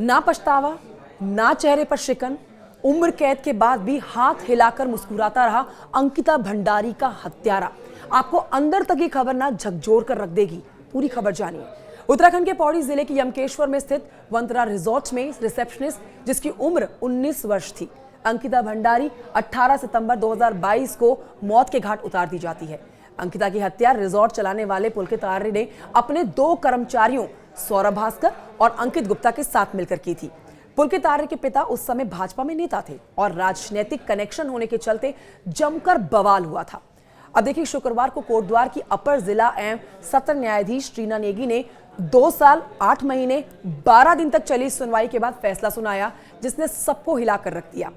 ना पछतावा, ना चेहरे पर शिकन, उम्र कैद के बाद भी हाथ हिलाकर मुस्कुराता रहा अंकिता भंडारी का हत्यारा। आपको अंदर तक ये खबर ना झकझोर कर रख देगी। पूरी खबर जानिए। उत्तराखंड के पौड़ी जिले के यमकेश्वर में स्थित वंतरा रिजॉर्ट में रिसेप्शनिस्ट जिसकी उम्र 19 वर्ष थी, अंकिता भंडारी 18 सितंबर 2022 को मौत के घाट उतार दी जाती है। अंकिता की हत्या रिजॉर्ट चलाने वाले पुलकित आर्य ने अपने 2 कर्मचारियों सौरभ भास्कर और अंकित गुप्ता के साथ मिलकर की थी। पुलकित आर्य के पिता उस समय भाजपा में नेता थे और राजनीतिक कनेक्शन होने के चलते जमकर बवाल हुआ था। अब देखिए, शुक्रवार को कोटद्वार की अपर जिला एवं सत्र न्यायाधीश रीना नेगी ने 2 साल 8 महीने 12 दिन तक चली सुनवाई के बाद फैसला सुनाया, जिसने सबको हिलाकर रख दिया।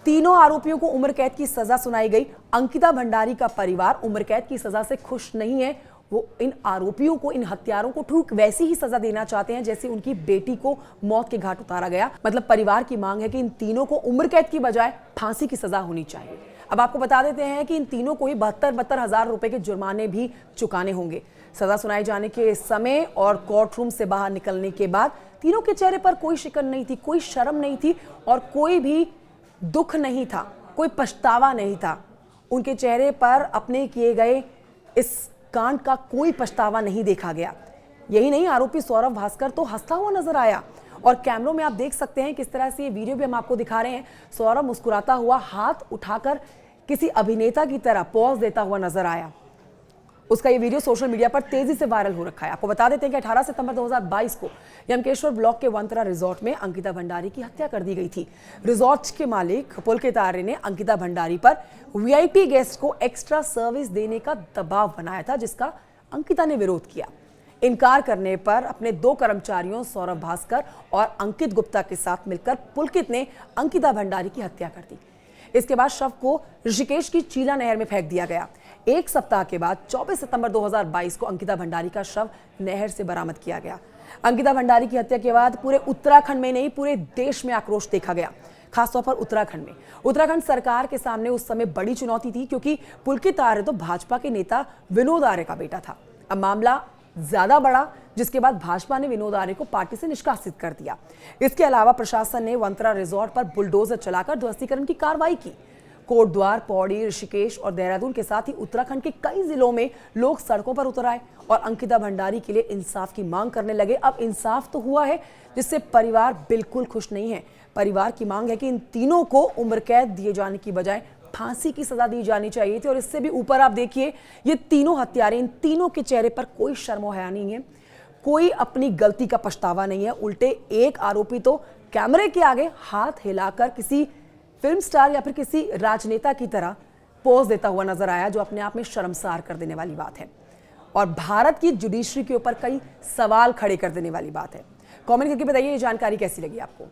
तीनों आरोपियों को उम्र कैद की सजा सुनाई गई। अंकिता भंडारी का परिवार उम्र कैद की सजा से खुश नहीं है। वो इन आरोपियों को, इन हत्यारों को ठीक वैसी ही सजा देना चाहते हैं जैसे उनकी बेटी को मौत के घाट उतारा गया। मतलब परिवार की मांग है कि इन तीनों को उम्र कैद की बजाय फांसी की सजा होनी चाहिए। अब आपको बता देते हैं कि इन तीनों को ही 72 हजार रुपए के जुर्माने भी चुकाने होंगे। सजा सुनाए जाने के समय और कोर्ट रूम से बाहर निकलने के बाद तीनों के चेहरे पर कोई शिकन नहीं थी, कोई शर्म नहीं थी और कोई भी दुख नहीं था, कोई पछतावा नहीं था। उनके चेहरे पर अपने किए गए इस कांड का कोई पछतावा नहीं देखा गया। यही नहीं, आरोपी सौरभ भास्कर तो हंसता हुआ नजर आया और कैमरों में आप देख सकते हैं किस तरह से ये वीडियो भी हम आपको दिखा रहे हैं। सौरभ मुस्कुराता हुआ हाथ उठाकर किसी अभिनेता की तरह पॉज देता हुआ नजर आया। उसका ये वीडियो सोशल मीडिया पर तेजी से वायरल हो रखा है। आपको बता देते हैं कि 18 सितंबर 2022 को यमकेश्वर ब्लॉक के वंतरा रिजॉर्ट में अंकिता भंडारी की हत्या कर दी गई थी। रिजॉर्ट के मालिक पुलकित आर्य ने अंकिता भंडारी पर वीआईपी गेस्ट को एक्स्ट्रा सर्विस देने का दबाव बनाया था, जिसका अंकिता ने विरोध किया। इनकार करने पर अपने 2 कर्मचारियों सौरभ भास्कर और अंकित गुप्ता के साथ मिलकर पुलकित ने अंकिता भंडारी की हत्या कर दी। इसके बाद शव को ऋषिकेश की चीला नहर में फेंक दिया गया। 1 सप्ताह के बाद 24 सितंबर 2022 को अंकिता भंडारी का शव नहर से बरामद किया गया। अंकिता भंडारी की हत्या के बाद पूरे उत्तराखंड में नहीं, पूरे देश में आक्रोश देखा गया, खासतौर पर उत्तराखंड में। उत्तराखंड सरकार के सामने उस समय बड़ी चुनौती थी, क्योंकि पुलकित आर्य तो भाजपा के नेता विनोद आर्य का बेटा था। अब मामला ज्यादा बढ़ा, जिसके बाद भाजपा ने विनोद आर्य को पार्टी से निष्कासित कर दिया। इसके अलावा प्रशासन ने वंतरा रिजॉर्ट पर बुलडोजर चलाकर ध्वस्तीकरण की कार्रवाई की। कोटद्वार, पौड़ी, ऋषिकेश और देहरादून के साथ ही उत्तराखंड के कई जिलों में लोग सड़कों पर उतर आए और अंकिता भंडारी के लिए इंसाफ की मांग करने लगे। अब इंसाफ तो हुआ है, जिससे परिवार बिल्कुल खुश नहीं है। परिवार की मांग है कि इन तीनों को उम्र कैद दिए जाने की बजाय फांसी की सजा दी जानी चाहिए थी। और इससे भी ऊपर आप देखिए, ये तीनों हत्यारे, इन तीनों के चेहरे पर कोई शर्म और हया नहीं है, कोई अपनी गलती का पछतावा नहीं है। उल्टे एक आरोपी तो कैमरे के आगे हाथ हिलाकर किसी फिल्म स्टार या फिर किसी राजनेता की तरह पोज देता हुआ नजर आया, जो अपने आप में शर्मसार कर देने वाली बात है और भारत की जुडिशरी के ऊपर कई सवाल खड़े कर देने वाली बात है। कमेंट करके बताइए ये जानकारी कैसी लगी आपको।